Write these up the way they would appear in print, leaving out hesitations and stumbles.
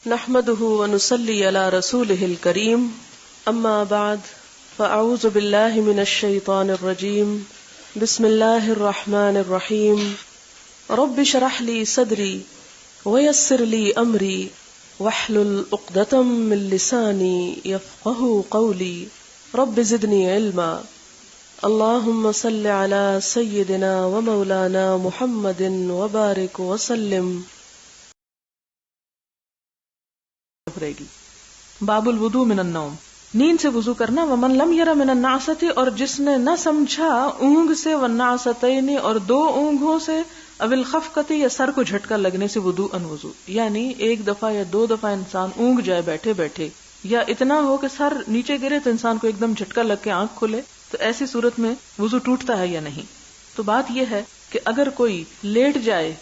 نحمده ونصلي على رسوله الكريم اما بعد فاعوذ بالله من الشيطان الرجيم بسم الله الرحمن الرحيم رب اشرح لي صدري ويسر لي امري واحلل عقدة من لساني يفقهوا قولي رب زدني علما اللهم صل على سيدنا ومولانا محمد وبارك وسلم. رہے گی. باب الوضوء من النوم، نیند سے وضو کرنا. ومن لم یر من النعسۃ، اور جس نے نہ سمجھا اونگ سے، والنعستین اور دو اونگوں سے، او الخفقۃ یا سر کو جھٹکا لگنے سے، وضوء ان وضو، یعنی ایک دفعہ یا دو دفعہ انسان اونگ جائے بیٹھے بیٹھے، یا اتنا ہو کہ سر نیچے گرے تو انسان کو ایک دم جھٹکا لگ کے آنکھ کھلے، تو ایسی صورت میں وضو ٹوٹتا ہے یا نہیں. تو بات یہ ہے کہ اگر کوئی لیٹ جائے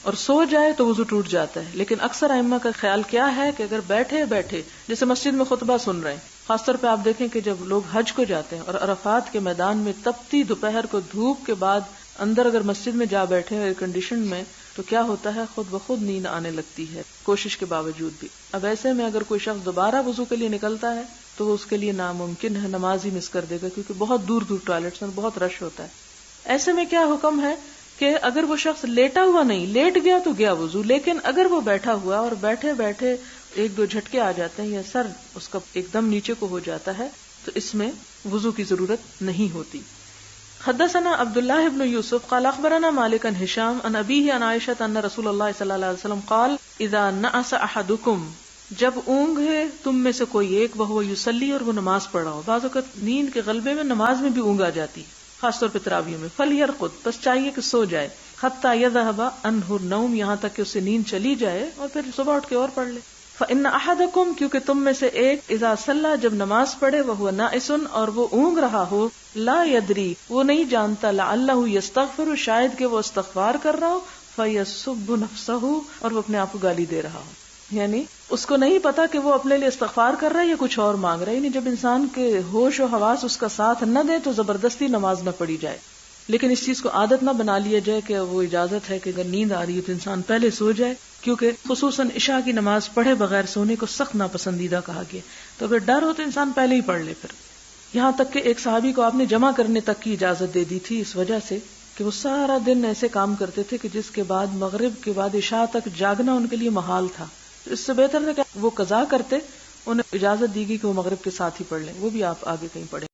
اور سو جائے تو وضو ٹوٹ جاتا ہے، لیکن اکثر ائمہ کا خیال کیا ہے کہ اگر بیٹھے بیٹھے جیسے مسجد میں خطبہ سن رہے ہیں، خاص طور پہ آپ دیکھیں کہ جب لوگ حج کو جاتے ہیں اور عرفات کے میدان میں تپتی دوپہر کو دھوپ کے بعد اندر اگر مسجد میں جا بیٹھے ایئر کنڈیشن میں، تو کیا ہوتا ہے، خود بخود نیند آنے لگتی ہے کوشش کے باوجود بھی. اب ایسے میں اگر کوئی شخص دوبارہ وضو کے لیے نکلتا ہے تو اس کے لیے ناممکن ہے، نماز ہی مس کر دے گا، کیونکہ بہت دور دور ٹوائلٹس میں بہت رش ہوتا ہے. ایسے میں کیا حکم ہے کہ اگر وہ شخص لیٹا ہوا نہیں، لیٹ گیا تو گیا وضو، لیکن اگر وہ بیٹھا ہوا اور بیٹھے بیٹھے ایک دو جھٹکے آ جاتے ہیں یا سر اس کا ایک دم نیچے کو ہو جاتا ہے، تو اس میں وضو کی ضرورت نہیں ہوتی. حدثنا عبداللہ ابن یوسف قال اخبرنا مالک عن ہشام عن ابیہ عن عائشہ ان رسول اللہ صلی اللہ علیہ وسلم قال اذا نعس احدکم، جب اونگ ہے تم میں سے کوئی ایک، وہو یصلی، اور وہ نماز پڑھ رہا ہو. بعض اوقات نیند کے غلبے میں نماز میں بھی اونگ آ جاتی، خاص طور پہ تراویح میں. فلیرقد، بس چاہیے کہ سو جائے. حتی یذهب عنہ النوم، یہاں تک کہ اسے نیند چلی جائے، اور پھر صبح اٹھ کے اور پڑھ لے. فإن أحدكم، کیونکہ تم میں سے ایک، اذا صلی، جب نماز پڑھے، وهو ناعس، اور وہ اونگ رہا ہو، لا يدری، وہ نہیں جانتا، لعلہ یستغفر، شاید کہ وہ استغفار کر رہا ہو، فیسب نفسہ، اور وہ اپنے آپ کو گالی دے رہا ہو. یعنی اس کو نہیں پتا کہ وہ اپنے لیے استغفار کر رہا ہے یا کچھ اور مانگ رہا ہے. یعنی جب انسان کے ہوش و حواس اس کا ساتھ نہ دے تو زبردستی نماز نہ پڑھی جائے. لیکن اس چیز کو عادت نہ بنا لیا جائے کہ وہ اجازت ہے کہ اگر نیند آ رہی ہے تو انسان پہلے سو جائے، کیونکہ خصوصاً عشاء کی نماز پڑھے بغیر سونے کو سخت ناپسندیدہ کہا گیا. تو اگر ڈر ہو تو انسان پہلے ہی پڑھ لے. پھر یہاں تک کہ ایک صحابی کو آپ نے جمع کرنے تک کی اجازت دے دی تھی، اس وجہ سے کہ وہ سارا دن ایسے کام کرتے تھے کہ جس کے بعد مغرب کے بعد عشاء تک جاگنا ان کے لیے محال تھا. اس سے بہتر تھا کہ وہ قضا کرتے، انہیں اجازت دی گئی کہ وہ مغرب کے ساتھ ہی پڑھ لیں. وہ بھی آپ آگے کہیں پڑھیں.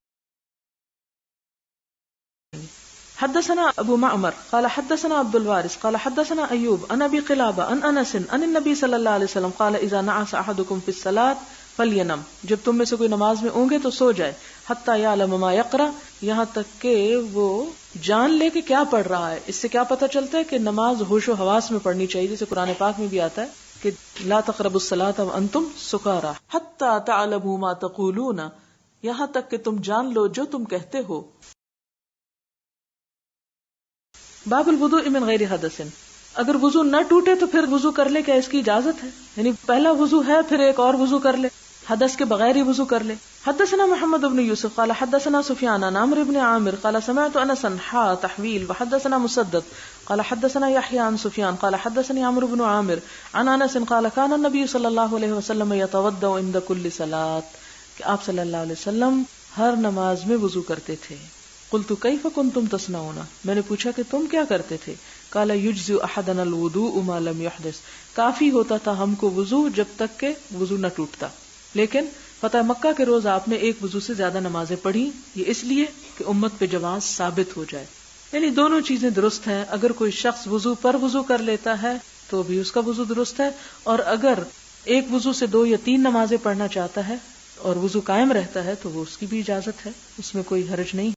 حدثنا ابو معمر قال حدثنا عبد الوارث قال حدثنا ایوب عن ابی قلابہ عن انس عن النبی صلی اللہ علیہ وسلم قال اذا نعس احدکم فی الصلاۃ فلینم، جب تم میں سے کوئی نماز میں اونگے تو سو جائے. حتی یعلم ما یقرأ، یہاں تک کہ وہ جان لے کہ کیا پڑھ رہا ہے. اس سے کیا پتہ چلتا ہے کہ نماز ہوش و حواس میں پڑھنی چاہیے، جیسے قرآن پاک میں بھی آتا ہے کہ لا تقربوا الصلاۃ وانتم سکارى حتی تعلموا ما تقولون، یہاں تک کہ تم جان لو جو تم کہتے ہو. باب الوضوء من غیر حدث، اگر وضو نہ ٹوٹے تو پھر وضو کر لے، کیا اس کی اجازت ہے؟ یعنی پہلا وضو ہے پھر ایک اور وضو کر لے، حدث کے بغیر ہی وضو کر لے. حدثنا محمد بن یوسف قال حدثنا سفیان عن عمرو بن عامر قال سمعت انسا تحویل وحدثنا مسدد قال حدثنا یحیی عن سفیان قال حدثني عمرو بن عامر عن انس قال كان النبي صلی اللہ علیہ وسلم يتوضا عند كل صلاۃ، کہ آپ صلی اللہ علیہ وسلم ہر نماز میں وضو کرتے تھے. قلت کیف کنتم تصنعون، میں نے پوچھا کہ تم کیا کرتے تھے. قال یجزئ احدنا الوضوء ما لم يحدث، کافی ہوتا تھا ہم کو وضو جب تک کہ وضو نہ ٹوٹتا. لیکن فتح مکہ کے روز آپ نے ایک وضو سے زیادہ نمازیں پڑھی، یہ اس لیے کہ امت پہ جواز ثابت ہو جائے. یعنی دونوں چیزیں درست ہیں. اگر کوئی شخص وضو پر وضو کر لیتا ہے تو بھی اس کا وضو درست ہے، اور اگر ایک وضو سے 2 یا 3 نمازیں پڑھنا چاہتا ہے اور وضو قائم رہتا ہے تو وہ اس کی بھی اجازت ہے، اس میں کوئی حرج نہیں.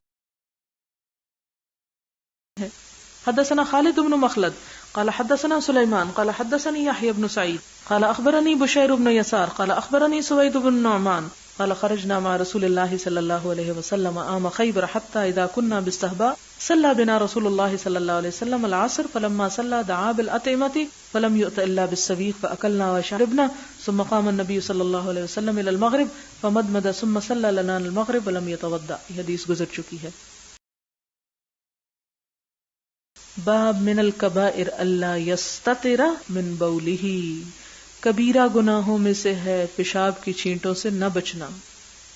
حدثنا خالد بن مخلد قال حدثنا سلیمان قال حدثني يحيى بن سعيد قال اخبرني بشير بن يسار قال اخبرني سويد بن نعمان قال خرجنا مع رسول الله صلى الله عليه وسلم عام خيبر حتى اذا كنا بالصحباء صلى بنا رسول الله صلى الله عليه وسلم العصر فلما صلى دعا بالأطعمة فلم يؤت الا بالسبيق فاكلنا وشربنا ثم قام النبي صلى الله عليه وسلم الى المغرب فمدمد ثم صلى لنا المغرب ولم يتوضا. یہ حدیث گزر چکی ہے. باب من الکبائر اللہ یستتر من بولہ، کبیرہ گناہوں میں سے ہے پیشاب کی چھینٹوں سے نہ بچنا.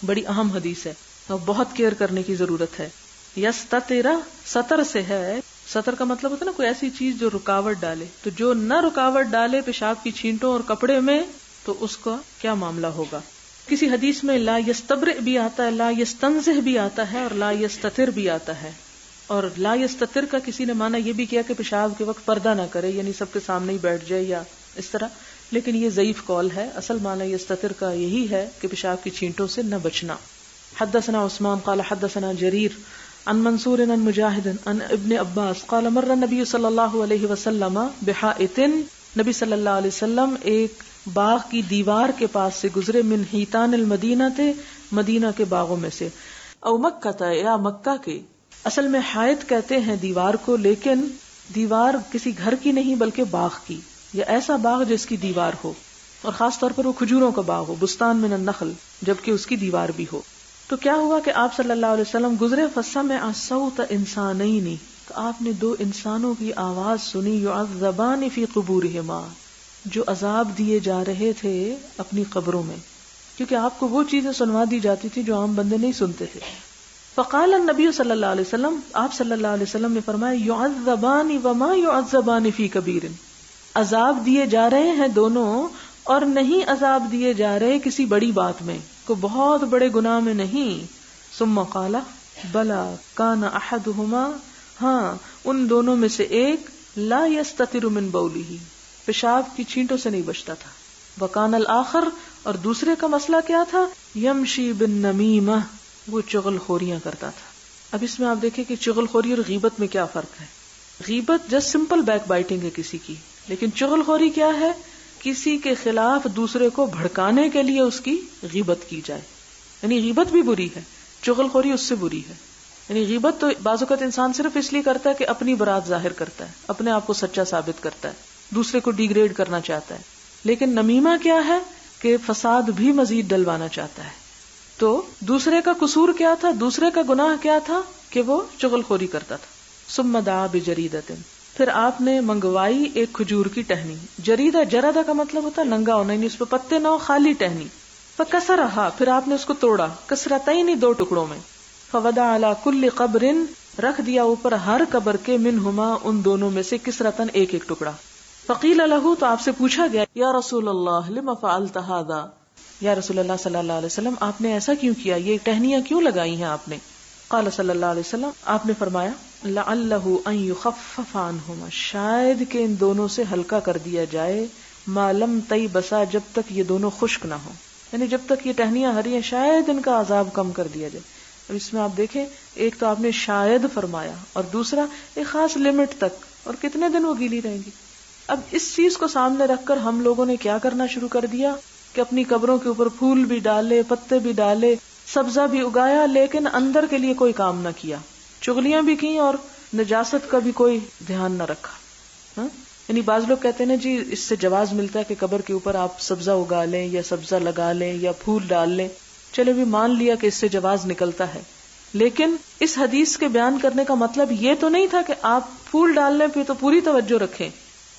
بڑی اہم حدیث ہے اور بہت کیئر کرنے کی ضرورت ہے. یستتر سطر سے ہے. سطر کا مطلب ہوتا ہے نا کوئی ایسی چیز جو رکاوٹ ڈالے. تو جو نہ رکاوٹ ڈالے پیشاب کی چھینٹوں اور کپڑے میں تو اس کا کیا معاملہ ہوگا. کسی حدیث میں لا یستبرئ بھی آتا ہے, لا یستنزہ بھی آتا ہے اور لا یستتر بھی آتا ہے. اور لا یستتر کا کسی نے مانا یہ بھی کیا کہ پیشاب کے وقت پردہ نہ کرے, یعنی سب کے سامنے ہی بیٹھ جائے یا اس طرح, لیکن یہ ضعیف قول ہے. اصل معنی یستتر کا یہی ہے کہ پیشاب کی چھینٹوں سے نہ بچنا. حدثنا عثمان قال حدثنا جریر عن منصور عن مجاہد عن ابن عباس قال مر النبی صلی اللہ علیہ وسلم بحائط, نبی صلی اللہ علیہ وسلم ایک باغ کی دیوار کے پاس سے گزرے, من حیطان المدینہ تھے, مدینہ کے باغوں میں سے, او مکہ تھا یا مکہ کے. اصل میں حائط کہتے ہیں دیوار کو, لیکن دیوار کسی گھر کی نہیں بلکہ باغ کی, یا ایسا باغ جس کی دیوار ہو, اور خاص طور پر وہ کھجوروں کا باغ ہو, بستان من النخل, جبکہ اس کی دیوار بھی ہو. تو کیا ہوا کہ آپ صلی اللہ علیہ وسلم گزرے, فسمع صوت انسانین, تو آپ نے دو انسانوں کی آواز سنی, یعذبان فی قبورہما, جو عذاب دیے جا رہے تھے اپنی قبروں میں, کیونکہ آپ کو وہ چیزیں سنوا دی جاتی تھی جو عام بندے نہیں سنتے تھے. فقال النبی صلی اللہ علیہ وسلم, آپ صلی اللہ علیہ وسلم نے فرمایا, یعذبان وما یعذبان فی کبیر, عذاب دیے جا رہے ہیں دونوں اور نہیں عذاب دیے جا رہے کسی بڑی بات میں, کو بہت بڑے گناہ میں نہیں. ثم قال بلا کان احدہما, ہاں ان دونوں میں سے ایک, لا یستتر من بولہ, پیشاب کی چھینٹوں سے نہیں بچتا تھا. وکان الآخر, اور دوسرے کا مسئلہ کیا تھا, یمشی بالنمیمہ, وہ چغل خوریاں کرتا تھا. اب اس میں آپ دیکھیں کہ چغل خوری اور غیبت میں کیا فرق ہے. غیبت جسٹ سمپل بیک بائٹنگ ہے کسی کی, لیکن چغل خوری کیا ہے, کسی کے خلاف دوسرے کو بھڑکانے کے لیے اس کی غیبت کی جائے. یعنی غیبت بھی بری ہے, چغل خوری اس سے بری ہے. یعنی غیبت تو بعض اوقات انسان صرف اس لیے کرتا ہے کہ اپنی برات ظاہر کرتا ہے, اپنے آپ کو سچا ثابت کرتا ہے, دوسرے کو ڈیگریڈ کرنا چاہتا ہے. لیکن نمیمہ کیا ہے کہ فساد بھی مزید ڈلوانا چاہتا ہے. تو دوسرے کا قصور کیا تھا, دوسرے کا گناہ کیا تھا کہ وہ چغل خوری کرتا تھا. ثم دعا بجریدۃ, پھر آپ نے منگوائی ایک کھجور کی ٹہنی. جریدہ, جردہ کا مطلب ہوتا ہے ننگا ہونا, یعنی اس پہ پتے نہ ہو, خالی ٹہنی. فکسرہا, پھر آپ نے اس کو توڑا, کسرتین, دو ٹکڑوں میں. فوضع علی کل قبر, رکھ دیا اوپر ہر قبر کے, منہما, ان دونوں میں سے, کسرتن, ایک ایک ٹکڑا. فقیل لہ, تو آپ سے پوچھا گیا, یا رسول اللہ لما فعلت ھذا, یا رسول اللہ صلی اللہ علیہ وسلم آپ نے ایسا کیوں کیا, یہ ٹہنیاں کیوں لگائی ہیں آپ نے. قال صلی اللہ علیہ وسلم, آپ نے فرمایا, لعلہ ان یخفف عنہما, شاید کہ ان دونوں سے ہلکا کر دیا جائے, ما لم تیبسا, جب تک یہ دونوں خشک نہ ہوں, یعنی جب تک یہ ٹہنیاں ہری ہیں شاید ان کا عذاب کم کر دیا جائے. اب اس میں آپ دیکھیں, ایک تو آپ نے شاید فرمایا, اور دوسرا ایک خاص لمٹ تک, اور کتنے دن وہ گیلی رہیں گی. اب اس چیز کو سامنے رکھ کر ہم لوگوں نے کیا کرنا شروع کر دیا کہ اپنی قبروں کے اوپر پھول بھی ڈالے, پتے بھی ڈالے, سبزہ بھی اگایا, لیکن اندر کے لیے کوئی کام نہ کیا, چغلیاں بھی کی اور نجاست کا بھی کوئی دھیان نہ رکھا. یعنی بعض لوگ کہتے ہیں نا جی اس سے جواز ملتا ہے کہ قبر کے اوپر آپ سبزہ اگا لیں یا سبزہ لگا لیں یا پھول ڈال لیں. چلے بھی مان لیا کہ اس سے جواز نکلتا ہے, لیکن اس حدیث کے بیان کرنے کا مطلب یہ تو نہیں تھا کہ آپ پھول ڈالنے پہ تو پوری توجہ رکھیں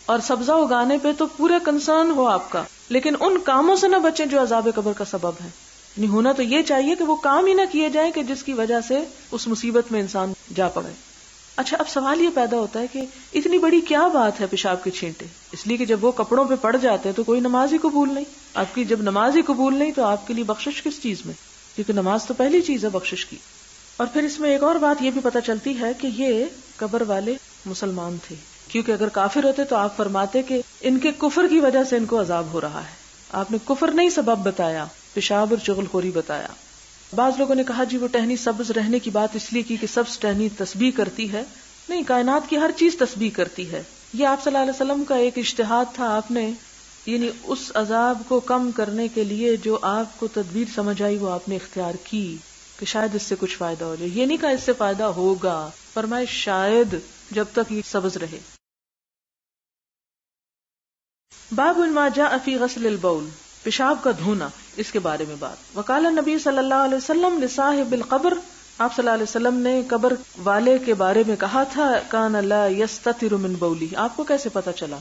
اور سبزہ اگانے پہ تو پورا کنسرن ہو آپ کا, لیکن ان کاموں سے نہ بچیں جو عذاب قبر کا سبب ہے. یعنی ہونا تو یہ چاہیے کہ وہ کام ہی نہ کیے جائیں کہ جس کی وجہ سے اس مصیبت میں انسان جا پڑے. اچھا, اب سوال یہ پیدا ہوتا ہے کہ اتنی بڑی کیا بات ہے پیشاب کے چھینٹے, اس لیے کہ جب وہ کپڑوں پہ پڑ جاتے ہیں تو کوئی نماز ہی قبول نہیں. آپ کی جب نماز ہی قبول نہیں تو آپ کے لیے بخشش کس چیز میں, کیونکہ نماز تو پہلی چیز ہے بخشش کی. اور پھر اس میں ایک اور بات یہ بھی پتہ چلتی ہے کہ یہ قبر والے مسلمان تھے, کیونکہ اگر کافر ہوتے تو آپ فرماتے کہ ان کے کفر کی وجہ سے ان کو عذاب ہو رہا ہے. آپ نے کفر نہیں سبب بتایا, پیشاب اور چغل خوری بتایا. بعض لوگوں نے کہا جی وہ ٹہنی سبز رہنے کی بات اس لیے کی کہ سبز ٹہنی تسبیح کرتی ہے. نہیں, کائنات کی ہر چیز تسبیح کرتی ہے. یہ آپ صلی اللہ علیہ وسلم کا ایک اجتہاد تھا. آپ نے یعنی اس عذاب کو کم کرنے کے لیے جو آپ کو تدبیر سمجھ آئی وہ آپ نے اختیار کی کہ شاید اس سے کچھ فائدہ ہو جائے. یہ نہیں کہا اس سے فائدہ ہوگا, فرمائے شاید, جب تک یہ سبز رہے. باب ما جاء فی غسل البول, پیشاب کا دھونا, اس کے بارے میں بات. وقال النبی صلی اللہ علیہ وسلم لصاحب القبر, آپ صلی اللہ علیہ وسلم نے قبر والے کے بارے میں کہا تھا, کان لا یستتر من بولی, آپ کو کیسے پتا چلا؟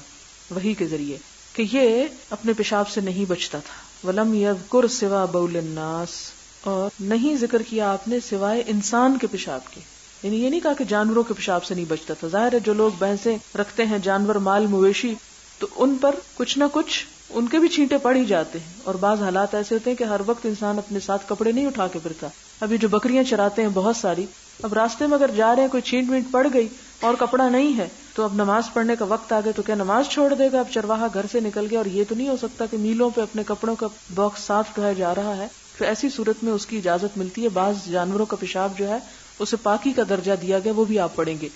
وحی کے ذریعے. کہ یہ اپنے پیشاب سے نہیں بچتا تھا. وَلَمْ يَذْكُرْ سِوَى بَوْلِ النَّاسِ، اور نہیں ذکر کیا آپ نے سوائے انسان کے پیشاب کے. یعنی یہ نہیں کہا کہ جانوروں کے پیشاب سے نہیں بچتا تھا. ظاہر ہے جو لوگ بھینسیں رکھتے ہیں، جانور، مال مویشی، تو ان پر کچھ نہ کچھ ان کے بھی چھینٹے پڑ ہی جاتے ہیں. اور بعض حالات ایسے ہوتے ہیں کہ ہر وقت انسان اپنے ساتھ کپڑے نہیں اٹھا کے پھرتا. ابھی جو بکریاں چراتے ہیں بہت ساری، اب راستے میں اگر جا رہے ہیں کوئی چھینٹ وینٹ پڑ گئی اور کپڑا نہیں ہے تو اب نماز پڑھنے کا وقت آ گیا تو کیا نماز چھوڑ دے گا؟ اب چرواہا گھر سے نکل گیا اور یہ تو نہیں ہو سکتا کہ میلوں پہ اپنے کپڑوں کا باکس صاف ڈھویا جا رہا ہے. تو ایسی صورت میں اس کی اجازت ملتی ہے. بعض جانوروں کا پیشاب جو ہے اسے پاکی کا درجہ دیا گیا، وہ بھی آپ پڑھیں گے.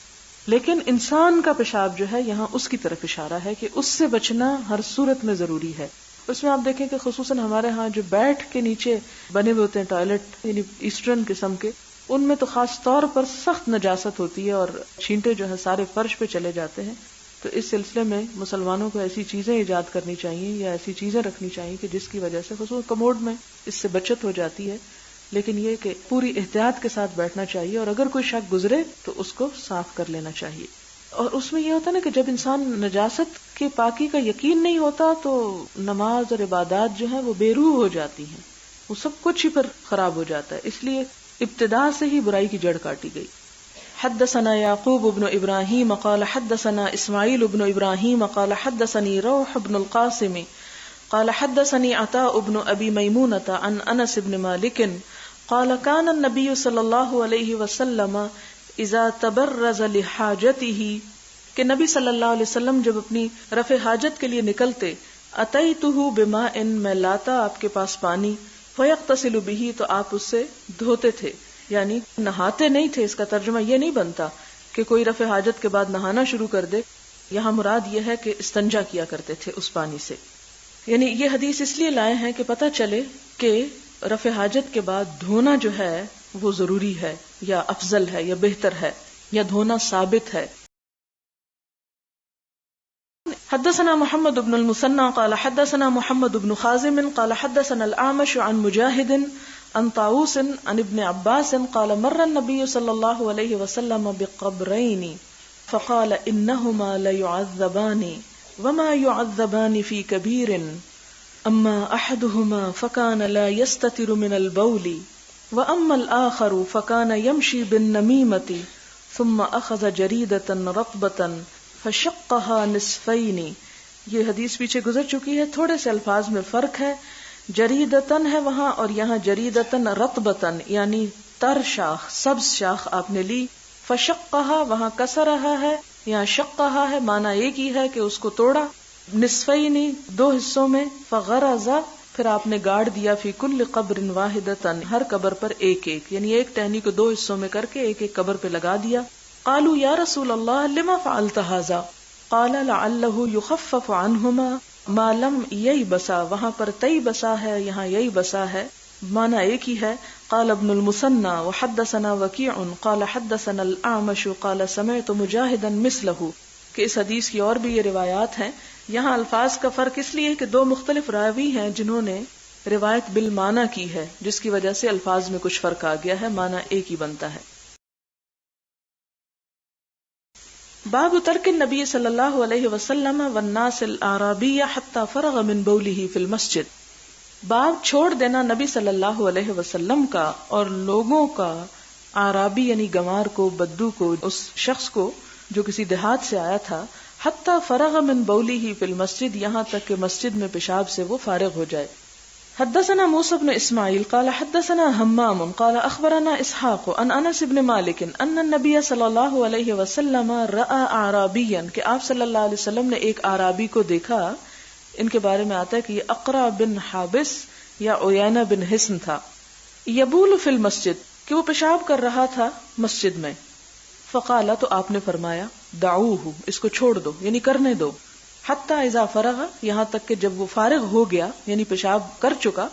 لیکن انسان کا پیشاب جو ہے یہاں اس کی طرف اشارہ ہے کہ اس سے بچنا ہر صورت میں ضروری ہے. اس میں آپ دیکھیں کہ خصوصاً ہمارے ہاں جو بیٹھ کے نیچے بنے ہوئے ہوتے ہیں ٹوائلٹ، یعنی ایسٹرن قسم کے، ان میں تو خاص طور پر سخت نجاست ہوتی ہے اور چھینٹے جو ہے سارے فرش پہ چلے جاتے ہیں. تو اس سلسلے میں مسلمانوں کو ایسی چیزیں ایجاد کرنی چاہیے یا ایسی چیزیں رکھنی چاہیے کہ جس کی وجہ سے خصوصاً کموڈ میں اس سے بچت ہو جاتی ہے. لیکن یہ کہ پوری احتیاط کے ساتھ بیٹھنا چاہیے اور اگر کوئی شک گزرے تو اس کو صاف کر لینا چاہیے. اور اس میں یہ ہوتا ہے نا کہ جب انسان نجاست کی پاکی کا یقین نہیں ہوتا تو نماز اور عبادات جو ہیں وہ بے روح ہو جاتی ہیں، وہ سب کچھ ہی پھر خراب ہو جاتا ہے. اس لیے ابتدا سے ہی برائی کی جڑ کاٹی گئی. حدثنا یعقوب بن ابراہیم قال حدثنا اسماعیل بن ابراہیم قال حدثني روح بن القاسم قال حدثني عطاء بن ابی میمونة عن انس بن مالک قال كان النبي صلی اللہ علیہ وسلم اذا تبرز لحاجته، کہ نبی صلی اللہ علیہ وسلم جب اپنی رفع حاجت کے لیے نکلتے، اتیتہ بماء، میں لاتا آپ کے پاس پانی، فیغتسل به، تو آپ اس سے دھوتے تھے. یعنی نہاتے نہیں تھے. اس کا ترجمہ یہ نہیں بنتا کہ کوئی رفع حاجت کے بعد نہانا شروع کر دے. یہاں مراد یہ ہے کہ استنجا کیا کرتے تھے اس پانی سے. یعنی یہ حدیث اس لیے لائے ہیں کہ پتہ چلے کہ رفع حاجت کے بعد دھونا جو ہے وہ ضروری ہے یا افضل ہے یا بہتر ہے یا دھونا ثابت ہے. حدثنا محمد بن المثنى قال حدثنا محمد بن خازم قال حدثنا الأعمش عن مجاهد عن طاووس عن ابن عباس قال مر النبي صلى الله عليه وسلم بقبرين فقال إنهما ليعذبان وما يعذبان في كبير أما أحدهما فكان لا يستتر من البول وأما الآخر فكان يمشي بالنميمة ثم أخذ جريدة رطبة فشقها نصفين. یہ حدیث پیچھے گزر چکی ہے، تھوڑے سے الفاظ میں فرق ہے. جریدتن ہے وہاں اور یہاں جریدتن رطبتن، یعنی تر شاخ، سبز شاخ آپ نے لی. فشقها وہاں کسر رہا ہے، یہاں شقها ہے، معنی ایک ہی ہے کہ اس کو توڑا. نصفین، دو حصوں میں. فغرز، پھر آپ نے گاڑ دیا. فی کل قبر واحدتن، ہر قبر پر ایک ایک، یعنی ایک ٹہنی کو دو حصوں میں کر کے ایک ایک قبر پہ لگا دیا. قالوا یا رسول اللہ لما فعلت هذا قال لعله يخفف عنهما ما لم ييبسا، وہاں پر تئی بسا ہے، یہاں یہی بسا ہے، معنی ایک ہی ہے. قال ابن المثنى وحدثنا وكيع قال حدثنا الأعمش قال سمعت مجاهدا مثله. کہ اس حدیث کی اور بھی یہ روایات ہیں. یہاں الفاظ کا فرق اس لیے کہ دو مختلف راوی ہیں جنہوں نے روایت بالمعنی کی ہے، جس کی وجہ سے الفاظ میں کچھ فرق آ گیا ہے، معنی ایک ہی بنتا ہے. باب ترک النبی صلی اللہ علیہ وسلم والناس الاعرابی حتی فرغ من بوله فی المسجد. باب چھوڑ دینا نبی صلی اللہ علیہ وسلم کا اور لوگوں کا، اعرابی یعنی گنوار کو، بدو کو، اس شخص کو جو کسی دیہات سے آیا تھا، حتی فرغ من بوله فی المسجد، یہاں تک کہ مسجد میں پیشاب سے وہ فارغ ہو جائے. حدثنا موسى بن اسماعیل قال حدثنا حمام قال اخبرنا اسحاق عن انس بن مالک ان النبي صلی اللہ علیہ وسلم رأى اعرابیا، کہ آپ صلی اللہ علیہ وسلم نے ایک اعرابی کو دیکھا. ان کے بارے میں آتا ہے کہ یہ اقرا بن حابس یا عیینہ بن حصن تھا. یبول فی المسجد، کہ وہ پیشاب کر رہا تھا مسجد میں. فقال، تو آپ نے فرمایا، دعوہ، اس کو چھوڑ دو، یعنی کرنے دو. حتی اذا فرغ، یہاں تک کہ جب وہ فارغ ہو گیا، یعنی پیشاب کر چکا.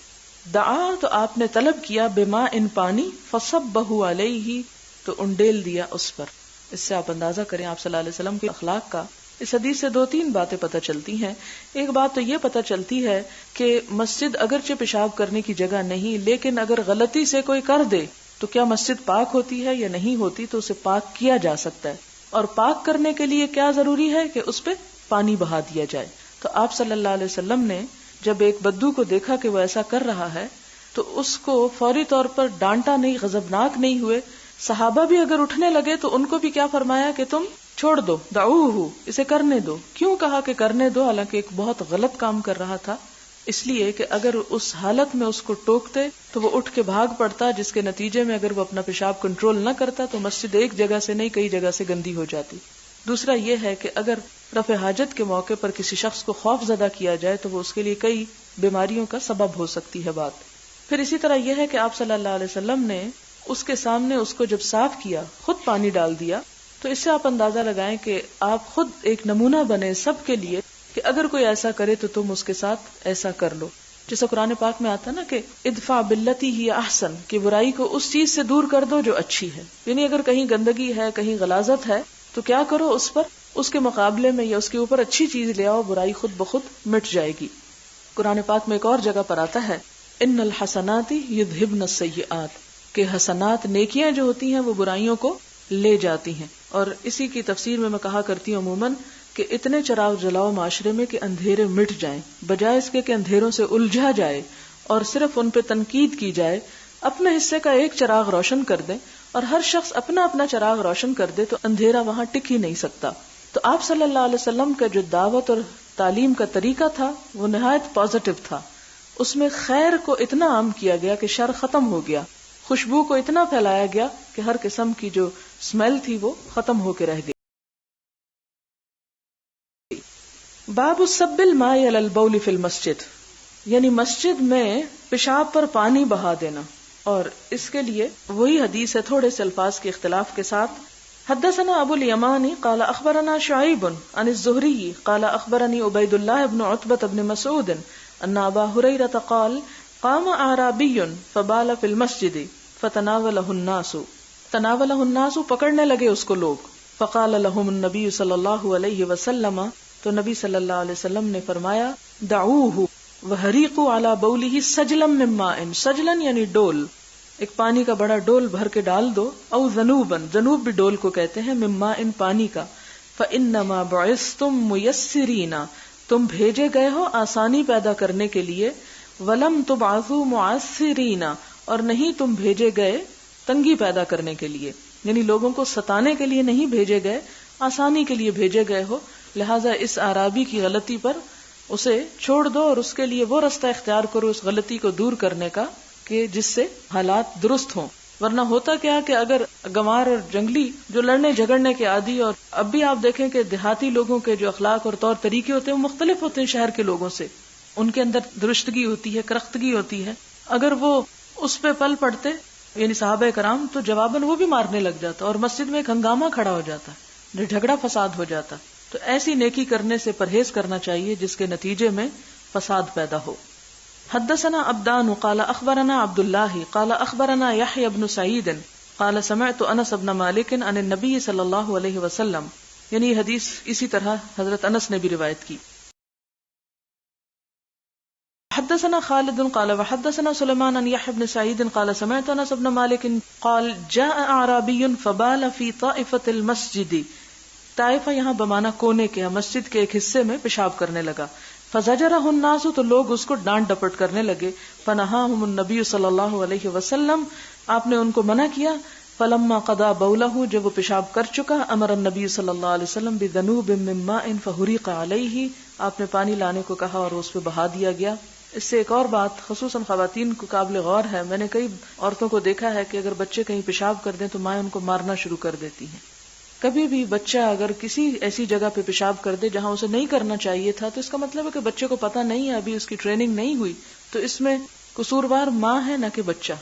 دعا، تو آپ نے طلب کیا، بما، ان پانی. فصبہ علیہ، تو انڈیل دیا اس پر. اس سے آپ اندازہ کریں آپ صلی اللہ علیہ وسلم کے اخلاق کا. اس حدیث سے دو تین باتیں پتہ چلتی ہیں. ایک بات تو یہ پتہ چلتی ہے کہ مسجد اگرچہ پیشاب کرنے کی جگہ نہیں، لیکن اگر غلطی سے کوئی کر دے تو کیا مسجد پاک ہوتی ہے یا نہیں ہوتی، تو اسے پاک کیا جا سکتا ہے. اور پاک کرنے کے لیے کیا ضروری ہے کہ اس پہ پانی بہا دیا جائے. تو آپ صلی اللہ علیہ وسلم نے جب ایک بدو کو دیکھا کہ وہ ایسا کر رہا ہے تو اس کو فوری طور پر ڈانٹا نہیں، غضبناک نہیں ہوئے. صحابہ بھی اگر اٹھنے لگے تو ان کو بھی کیا فرمایا کہ تم چھوڑ دو، دعوہ، اسے کرنے دو. کیوں کہا کہ کرنے دو؟ حالانکہ ایک بہت غلط کام کر رہا تھا. اس لیے کہ اگر اس حالت میں اس کو ٹوکتے تو وہ اٹھ کے بھاگ پڑتا، جس کے نتیجے میں اگر وہ اپنا پیشاب کنٹرول نہ کرتا تو مسجد ایک جگہ سے نہیں کئی جگہ سے گندی ہو جاتی. دوسرا یہ ہے کہ اگر رفع حاجت کے موقع پر کسی شخص کو خوف زدہ کیا جائے تو وہ اس کے لیے کئی بیماریوں کا سبب ہو سکتی ہے بات. پھر اسی طرح یہ ہے کہ آپ صلی اللہ علیہ وسلم نے اس کے سامنے اس کو جب صاف کیا، خود پانی ڈال دیا، تو اس سے آپ اندازہ لگائیں کہ آپ خود ایک نمونہ بنے سب کے لیے کہ اگر کوئی ایسا کرے تو تم اس کے ساتھ ایسا کر لو. جیسا قرآن پاک میں آتا نا کہ ادفع باللتی ہی احسن، کہ برائی کو اس چیز سے دور کر دو جو اچھی ہے. یعنی اگر کہیں گندگی ہے، کہیں غلاظت ہے تو کیا کرو، اس پر اس کے مقابلے میں یا اس کے اوپر اچھی چیز لے آؤ، برائی خود بخود مٹ جائے گی. قرآن پاک میں ایک اور جگہ پر آتا ہے ان الحسنات یذہبن السیئات، کہ حسنات نیکیاں جو ہوتی ہیں وہ برائیوں کو لے جاتی ہیں. اور اسی کی تفسیر میں کہا کرتی ہوں عموماً کہ اتنے چراغ جلاؤ معاشرے میں کہ اندھیرے مٹ جائیں، بجائے اس کے کہ اندھیروں سے الجھا جائے اور صرف ان پہ تنقید کی جائے. اپنے حصے کا ایک چراغ روشن کر دیں اور ہر شخص اپنا اپنا چراغ روشن کر دے تو اندھیرا وہاں ٹک ہی نہیں سکتا. تو آپ صلی اللہ علیہ وسلم کا جو دعوت اور تعلیم کا طریقہ تھا وہ نہایت پازیٹیو تھا. اس میں خیر کو اتنا عام کیا گیا کہ شر ختم ہو گیا، خوشبو کو اتنا پھیلایا گیا کہ ہر قسم کی جو اسمیل تھی وہ ختم ہو کے رہ گئی. باب الصب الماء علی البول فی المسجد، یعنی مسجد میں پیشاب پر پانی بہا دینا. اور اس کے لیے وہی حدیث ہے تھوڑے سے الفاظ کے اختلاف کے ساتھ. حدثنا ابو الیمانی قال اخبرنا شعیب عن الزہری قال اخبرنی عبید اللہ بن عتبہ بن مسعود ان ابا ہریرہ قال قام اعرابی فبال فی المسجد فتناولہ الناس، تناولہ الناس پکڑنے لگے اس کو لوگ. فقال لهم النبی صلی اللہ علیہ وسلم، تو نبی صلی اللہ علیہ وسلم نے فرمایا دعوہ وحریقوا علی بولہ سجلا من ماء، سجلا یعنی ڈول، ایک پانی کا بڑا ڈول بھر کے ڈال دو، او ذنوبا، ذنوب بھی ڈول کو کہتے ہیں، من ماء پانی کا. فانما بعثتم میسرین، تم بھیجے گئے ہو آسانی پیدا کرنے کے لیے، ولم تبعثوا معسرین، اور نہیں تم بھیجے گئے تنگی پیدا کرنے کے لیے، یعنی لوگوں کو ستانے کے لیے نہیں بھیجے گئے، آسانی کے لیے بھیجے گئے ہو. لہٰذا اس اعرابی کی غلطی پر اسے چھوڑ دو اور اس کے لیے وہ رستہ اختیار کرو اس غلطی کو دور کرنے کا کہ جس سے حالات درست ہوں. ورنہ ہوتا کیا کہ اگر گنوار اور جنگلی جو لڑنے جھگڑنے کے عادی، اور اب بھی آپ دیکھیں کہ دیہاتی لوگوں کے جو اخلاق اور طور طریقے ہوتے ہیں وہ مختلف ہوتے ہیں شہر کے لوگوں سے، ان کے اندر درستگی ہوتی ہے، کرختگی ہوتی ہے. اگر وہ اس پہ پل پڑتے یعنی صحابہ کرام تو جواباً وہ بھی مارنے لگ جاتا اور مسجد میں ایک ہنگامہ کھڑا ہو جاتا، جو جھگڑا فساد ہو جاتا. تو ایسی نیکی کرنے سے پرہیز کرنا چاہیے جس کے نتیجے میں فساد پیدا ہو. حدثنا عبدان قال اخبرنا عبد اللہ قال اخبرنا یحیی بن سعید قال سمعت انس بن مالک عن النبی صلی اللہ علیہ وسلم، یعنی حدیث اسی طرح حضرت انس نے بھی روایت کی. حدثنا خالد قال وحدثنا سليمان عن يحيى بن سعيد قال سمعت انس بن مالك قال جاء اعرابي فبال في طائفة المسجد، طائفہ یہاں بمانا کونے کے، مسجد کے ایک حصے میں پیشاب کرنے لگا. فزجرہ الناس، تو لوگ اس کو ڈانٹ ڈپٹ کرنے لگے. فنہاہم النبی صلی اللہ علیہ وسلم، آپ نے ان کو منع کیا. فلما قضا بولہ، جب وہ پیشاب کر چکا، امر النبی صلی اللہ علیہ وسلم بذنوب من ماء فحرق علیہ، آپ نے پانی لانے کو کہا اور اس پہ بہا دیا گیا. اس سے ایک اور بات خصوصاً خواتین کو قابل غور ہے، میں نے کئی عورتوں کو دیکھا ہے کہ اگر بچے کہیں پیشاب کر دیں تو مائیں ان کو مارنا شروع کر دیتی ہیں. کبھی بھی بچہ اگر کسی ایسی جگہ پہ پیشاب کر دے جہاں اسے نہیں کرنا چاہیے تھا تو اس کا مطلب ہے کہ بچے کو پتہ نہیں ہے، ابھی اس کی ٹریننگ نہیں ہوئی. تو اس میں قصوروار ماں ہے نہ کہ بچہ.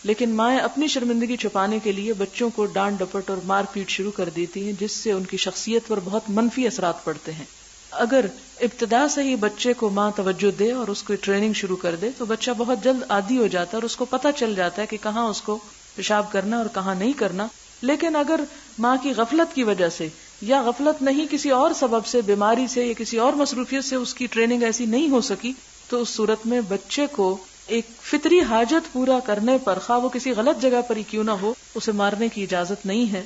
لیکن مائیں اپنی شرمندگی چھپانے کے لیے بچوں کو ڈانٹ ڈپٹ اور مار پیٹ شروع کر دیتی ہیں، جس سے ان کی شخصیت پر بہت منفی اثرات پڑتے ہیں. اگر ابتدا سے ہی بچے کو ماں توجہ دے اور اس کو ٹریننگ شروع کر دے تو بچہ بہت جلد عادی ہو جاتا ہے اور اس کو پتہ چل جاتا ہے کہ کہاں اس کو پیشاب کرنا اور کہاں نہیں کرنا. لیکن اگر ماں کی غفلت کی وجہ سے یا غفلت نہیں کسی اور سبب سے، بیماری سے یا کسی اور مصروفیت سے اس کی ٹریننگ ایسی نہیں ہو سکی تو اس صورت میں بچے کو ایک فطری حاجت پورا کرنے پر، خواہ وہ کسی غلط جگہ پر ہی کیوں نہ ہو، اسے مارنے کی اجازت نہیں ہے.